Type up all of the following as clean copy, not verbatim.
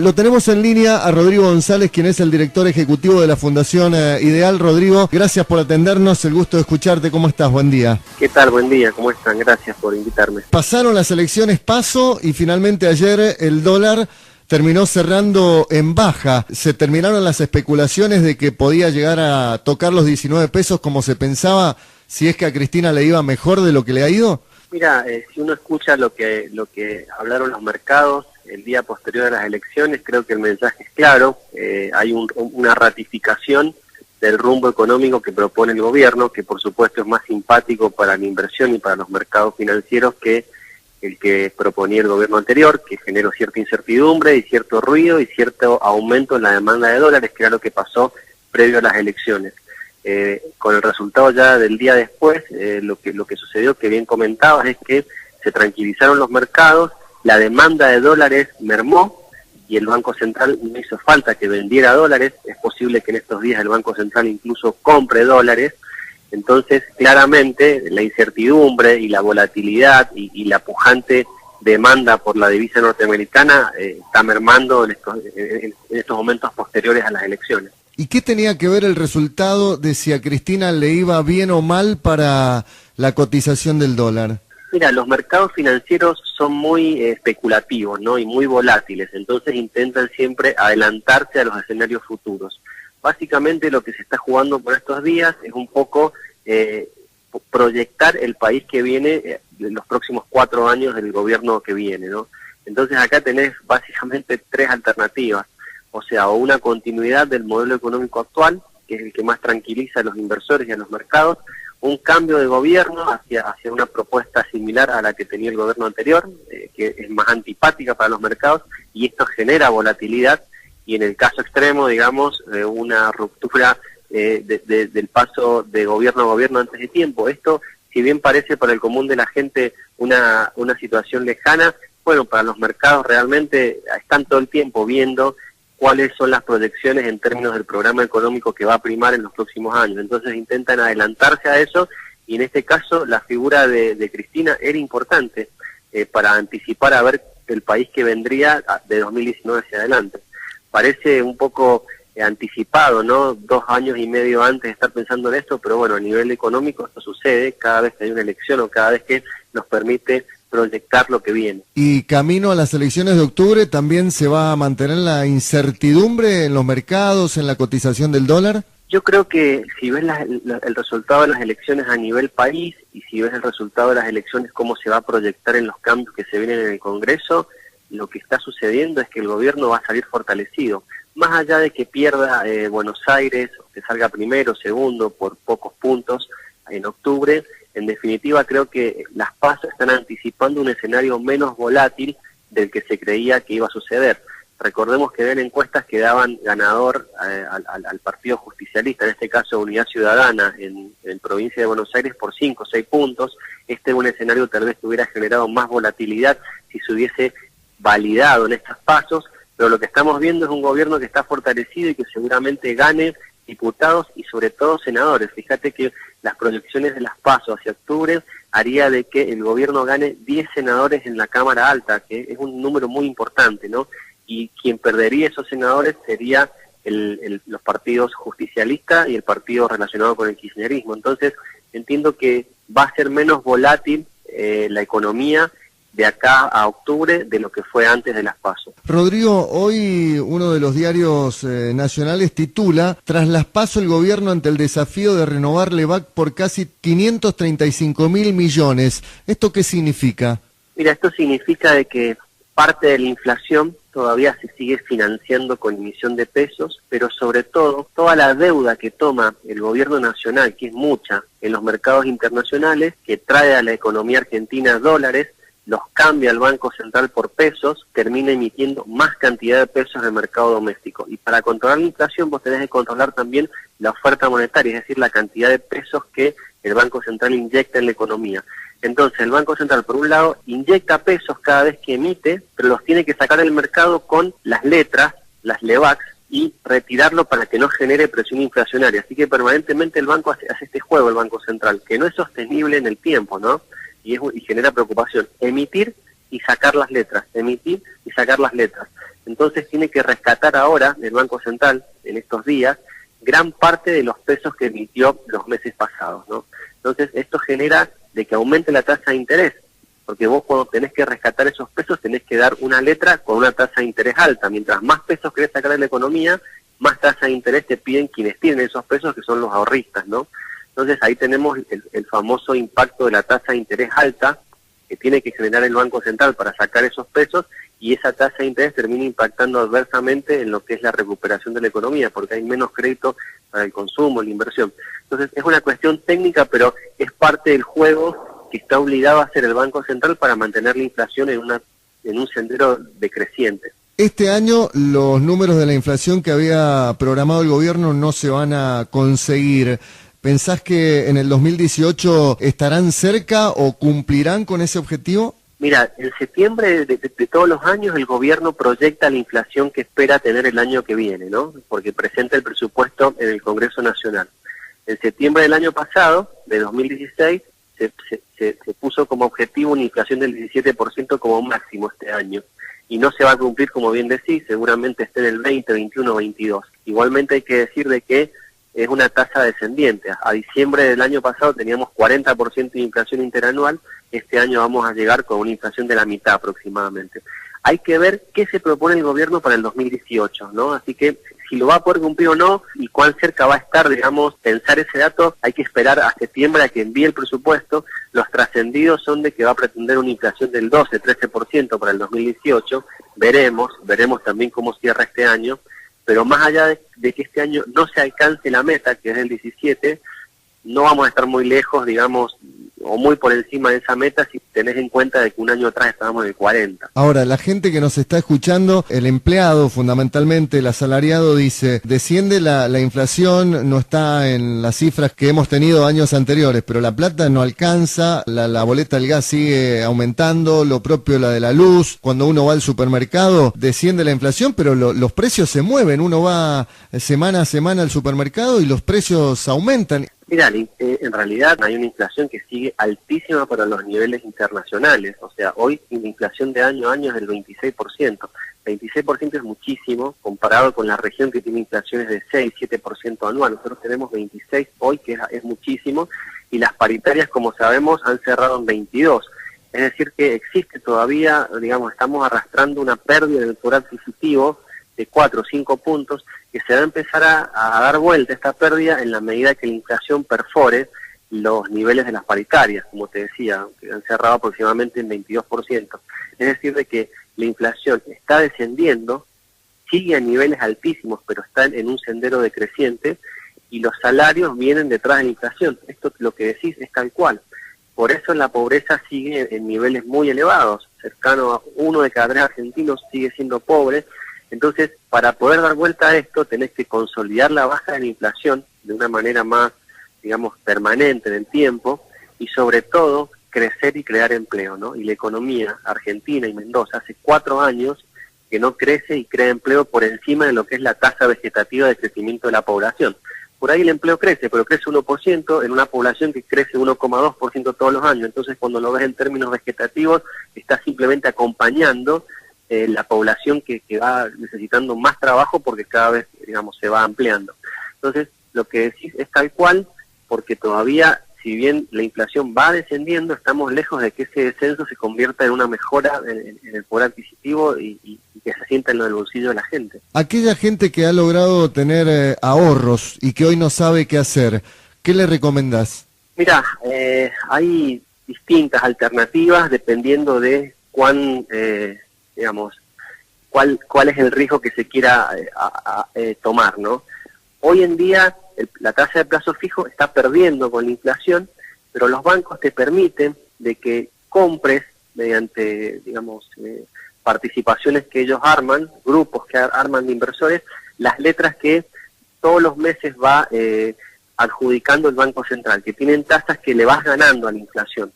Lo tenemos en línea a Rodrigo González, quien es el director ejecutivo de la Fundación Ideal. Rodrigo, gracias por atendernos, el gusto de escucharte. ¿Cómo estás? Buen día. ¿Qué tal? Buen día, ¿cómo están? Gracias por invitarme. Pasaron las elecciones PASO y finalmente ayer el dólar terminó cerrando en baja. Se terminaron las especulaciones de que podía llegar a tocar los 19 pesos como se pensaba, si es que a Cristina le iba mejor de lo que le ha ido. Mira, si uno escucha lo que hablaron los mercados el día posterior a las elecciones, creo que el mensaje es claro. Hay una ratificación del rumbo económico que propone el gobierno, que por supuesto es más simpático para la inversión y para los mercados financieros que el que proponía el gobierno anterior, que generó cierta incertidumbre y cierto ruido y cierto aumento en la demanda de dólares, que era lo que pasó previo a las elecciones. Con el resultado ya del día después, lo que sucedió, que bien comentabas, es que se tranquilizaron los mercados, la demanda de dólares mermó y el Banco Central no hizo falta que vendiera dólares. Es posible que en estos días el Banco Central incluso compre dólares. Entonces, claramente, la incertidumbre y la volatilidad y la pujante demanda por la divisa norteamericana está mermando en estos momentos posteriores a las elecciones. ¿Y qué tenía que ver el resultado de si a Cristina le iba bien o mal para la cotización del dólar? Mira, los mercados financieros son muy especulativos, ¿no? Y muy volátiles, entonces intentan siempre adelantarse a los escenarios futuros. Básicamente lo que se está jugando por estos días es un poco proyectar el país que viene, los próximos 4 años del gobierno que viene, ¿no? Entonces acá tenés básicamente 3 alternativas, o sea, o una continuidad del modelo económico actual, que es el que más tranquiliza a los inversores y a los mercados, un cambio de gobierno hacia una propuesta similar a la que tenía el gobierno anterior, que es más antipática para los mercados, y esto genera volatilidad, y en el caso extremo, digamos, una ruptura del paso de gobierno a gobierno antes de tiempo. Esto, si bien parece para el común de la gente una situación lejana, bueno, para los mercados realmente están todo el tiempo viendo cuáles son las proyecciones en términos del programa económico que va a primar en los próximos años. Entonces intentan adelantarse a eso, y en este caso la figura de Cristina era importante para anticipar a ver el país que vendría de 2019 hacia adelante. Parece un poco anticipado, ¿no? 2 años y medio antes de estar pensando en esto, pero bueno, a nivel económico esto sucede cada vez que hay una elección o cada vez que nos permite proyectar lo que viene. Y camino a las elecciones de octubre, ¿también se va a mantener la incertidumbre en los mercados, en la cotización del dólar? Yo creo que si ves el resultado de las elecciones a nivel país y si ves el resultado de las elecciones, cómo se va a proyectar en los cambios que se vienen en el Congreso, lo que está sucediendo es que el gobierno va a salir fortalecido. Más allá de que pierda Buenos Aires, que salga primero, segundo, por pocos puntos en octubre, en definitiva creo que las PASO están anticipando un escenario menos volátil del que se creía que iba a suceder. Recordemos que ven encuestas que daban ganador al partido justicialista, en este caso Unidad Ciudadana, en provincia de Buenos Aires por 5 o 6 puntos. Este es un escenario tal vez que hubiera generado más volatilidad si se hubiese validado en estas pasos, pero lo que estamos viendo es un gobierno que está fortalecido y que seguramente gane diputados y sobre todo senadores. Fíjate que las proyecciones de las PASO hacia octubre haría de que el gobierno gane 10 senadores en la Cámara Alta, que es un número muy importante, ¿no? Y quien perdería esos senadores sería los partidos justicialistas y el partido relacionado con el kirchnerismo. Entonces entiendo que va a ser menos volátil la economía de acá a octubre de lo que fue antes de las PASO. Rodrigo, hoy uno de los diarios nacionales titula: tras las PASO el gobierno ante el desafío de renovar LEVAC por casi 535.000 millones. ¿Esto qué significa? Mira, esto significa de que parte de la inflación todavía se sigue financiando con emisión de pesos, pero sobre todo toda la deuda que toma el gobierno nacional, que es mucha, en los mercados internacionales, que trae a la economía argentina dólares, los cambia al Banco Central por pesos, termina emitiendo más cantidad de pesos en el mercado doméstico. Y para controlar la inflación vos tenés que controlar también la oferta monetaria, es decir, la cantidad de pesos que el Banco Central inyecta en la economía. Entonces el Banco Central, por un lado, inyecta pesos cada vez que emite, pero los tiene que sacar del mercado con las letras, las LEVACs, y retirarlo para que no genere presión inflacionaria. Así que permanentemente el banco hace este juego, el Banco Central, que no es sostenible en el tiempo, ¿no? Y genera preocupación. Emitir y sacar las letras, emitir y sacar las letras. Entonces tiene que rescatar ahora el Banco Central, en estos días, gran parte de los pesos que emitió los meses pasados, ¿no? Entonces esto genera de que aumente la tasa de interés, porque vos cuando tenés que rescatar esos pesos tenés que dar una letra con una tasa de interés alta. Mientras más pesos querés sacar de la economía, más tasa de interés te piden quienes tienen esos pesos, que son los ahorristas, ¿no? Entonces ahí tenemos el famoso impacto de la tasa de interés alta que tiene que generar el Banco Central para sacar esos pesos, y esa tasa de interés termina impactando adversamente en lo que es la recuperación de la economía, porque hay menos crédito para el consumo, la inversión. Entonces es una cuestión técnica, pero es parte del juego que está obligado a hacer el Banco Central para mantener la inflación en un sendero decreciente. Este año los números de la inflación que había programado el gobierno no se van a conseguir. ¿Pensás que en el 2018 estarán cerca o cumplirán con ese objetivo? Mira, en septiembre de todos los años el gobierno proyecta la inflación que espera tener el año que viene, ¿no? Porque presenta el presupuesto en el Congreso Nacional. En septiembre del año pasado, de 2016, se puso como objetivo una inflación del 17% como máximo este año. Y no se va a cumplir, como bien decís, seguramente esté en el 20, 21, 22. Igualmente hay que decir de que es una tasa descendiente. A diciembre del año pasado teníamos 40% de inflación interanual, este año vamos a llegar con una inflación de la mitad aproximadamente. Hay que ver qué se propone el gobierno para el 2018, ¿no? Así que si lo va a poder cumplir o no y cuán cerca va a estar, digamos, pensar ese dato, hay que esperar a septiembre a que envíe el presupuesto. Los trascendidos son de que va a pretender una inflación del 12-13% para el 2018, veremos también cómo cierra este año, pero más allá de que este año no se alcance la meta, que es el 17, no vamos a estar muy lejos, digamos, o muy por encima de esa meta si tenés en cuenta de que un año atrás estábamos en el 40. Ahora, la gente que nos está escuchando, el empleado fundamentalmente, el asalariado, dice, desciende la inflación, no está en las cifras que hemos tenido años anteriores, pero la plata no alcanza, la boleta del gas sigue aumentando, lo propio la de la luz, cuando uno va al supermercado desciende la inflación, pero los precios se mueven, uno va semana a semana al supermercado y los precios aumentan. Mira, en realidad hay una inflación que sigue altísima para los niveles internacionales. O sea, hoy la inflación de año a año es del 26%. 26% es muchísimo comparado con la región que tiene inflaciones de 6-7% anual. Nosotros tenemos 26 hoy, que es muchísimo, y las paritarias, como sabemos, han cerrado en 22. Es decir, que existe todavía, digamos, estamos arrastrando una pérdida del poder adquisitivo de 4 o 5 puntos, que se va a empezar a dar vuelta esta pérdida en la medida que la inflación perfore los niveles de las paritarias, como te decía, que han cerrado aproximadamente en 22%. Es decir, de que la inflación está descendiendo, sigue a niveles altísimos, pero está en un sendero decreciente, y los salarios vienen detrás de la inflación. Esto lo que decís es tal cual. Por eso la pobreza sigue en niveles muy elevados, cercano a 1 de cada 3 argentinos sigue siendo pobre. Entonces, para poder dar vuelta a esto, tenés que consolidar la baja de la inflación de una manera más, digamos, permanente en el tiempo, y sobre todo crecer y crear empleo, ¿no? Y la economía argentina y Mendoza hace 4 años que no crece y crea empleo por encima de lo que es la tasa vegetativa de crecimiento de la población. Por ahí el empleo crece, pero crece 1% en una población que crece 1,2% todos los años. Entonces, cuando lo ves en términos vegetativos, está simplemente acompañando la población que va necesitando más trabajo, porque cada vez, digamos, se va ampliando. Entonces, lo que decís es tal cual, porque todavía, si bien la inflación va descendiendo, estamos lejos de que ese descenso se convierta en una mejora en el poder adquisitivo y que se sienta en lo del bolsillo de la gente. Aquella gente que ha logrado tener ahorros y que hoy no sabe qué hacer, ¿qué le recomendás? Mira, hay distintas alternativas dependiendo de digamos, cuál es el riesgo que se quiera tomar, ¿no? Hoy en día la tasa de plazo fijo está perdiendo con la inflación, pero los bancos te permiten de que compres mediante, digamos, participaciones que ellos arman, grupos que arman de inversores, las letras que todos los meses va adjudicando el Banco Central, que tienen tasas que le vas ganando a la inflación.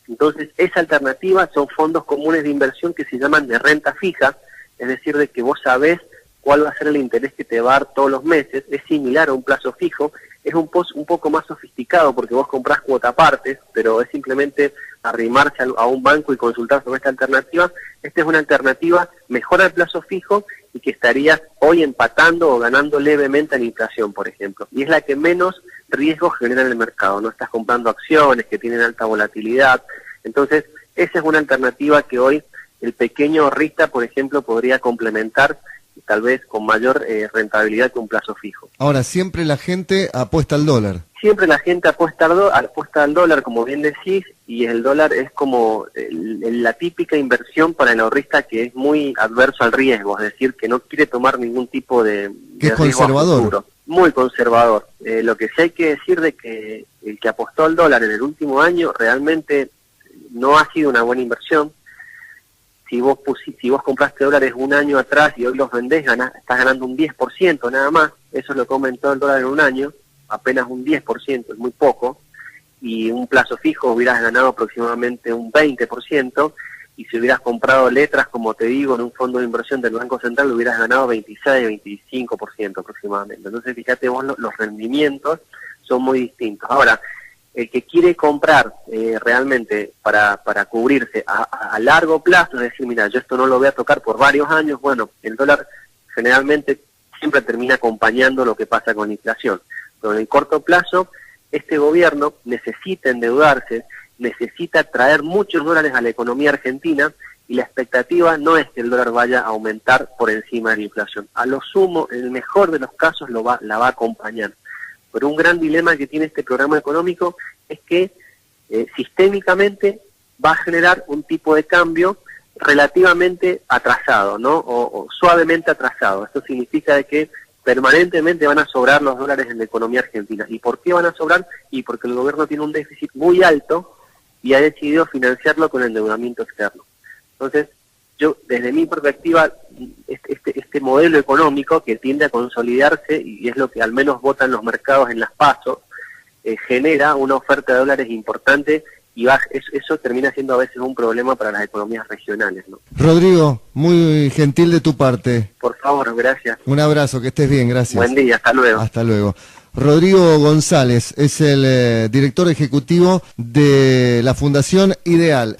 Entonces, esa alternativa son fondos comunes de inversión que se llaman de renta fija, es decir, de que vos sabés cuál va a ser el interés que te va a dar todos los meses, es similar a un plazo fijo, es un poco más sofisticado porque vos comprás cuota partes, pero es simplemente arrimarse a un banco y consultar sobre esta alternativa. Esta es una alternativa mejor al plazo fijo y que estaría hoy empatando o ganando levemente a la inflación, por ejemplo. Y es la que menos riesgo genera en el mercado. No estás comprando acciones que tienen alta volatilidad. Entonces, esa es una alternativa que hoy el pequeño ahorrista, por ejemplo, podría complementar tal vez con mayor rentabilidad que un plazo fijo. Ahora, siempre la gente apuesta al dólar. Siempre la gente apuesta al dólar, como bien decís, y el dólar es como la típica inversión para el ahorrista que es muy adverso al riesgo, es decir, que no quiere tomar ningún tipo de que es riesgo conservador. futuro. Muy conservador. Lo que sí hay que decir de que el que apostó al dólar en el último año realmente no ha sido una buena inversión. Si vos compraste dólares un año atrás y hoy los vendés, estás ganando un 10% nada más. Eso es lo que aumentó el dólar en un año, apenas un 10%, es muy poco. Y un plazo fijo hubieras ganado aproximadamente un 20%. Y si hubieras comprado letras, como te digo, en un fondo de inversión del Banco Central, hubieras ganado 26-25% aproximadamente. Entonces, fíjate vos, los rendimientos son muy distintos. Ahora, el que quiere comprar realmente para cubrirse a largo plazo, es decir, mira, yo esto no lo voy a tocar por varios años, bueno, el dólar generalmente siempre termina acompañando lo que pasa con la inflación. Pero en el corto plazo, este gobierno necesita endeudarse, necesita traer muchos dólares a la economía argentina y la expectativa no es que el dólar vaya a aumentar por encima de la inflación. A lo sumo, en el mejor de los casos, la va a acompañar. Pero un gran dilema que tiene este programa económico es que sistémicamente va a generar un tipo de cambio relativamente atrasado, ¿no? O suavemente atrasado. Esto significa de que permanentemente van a sobrar los dólares en la economía argentina. ¿Y por qué van a sobrar? Y porque el gobierno tiene un déficit muy alto y ha decidido financiarlo con endeudamiento externo. Entonces, yo, desde mi perspectiva, este modelo económico que tiende a consolidarse, y es lo que al menos votan los mercados en las PASO, genera una oferta de dólares importante y eso termina siendo a veces un problema para las economías regionales, ¿no? Rodrigo, muy gentil de tu parte. Por favor, gracias. Un abrazo, que estés bien, gracias. Buen día, hasta luego. Hasta luego. Rodrigo González es el director ejecutivo de la Fundación Ideal.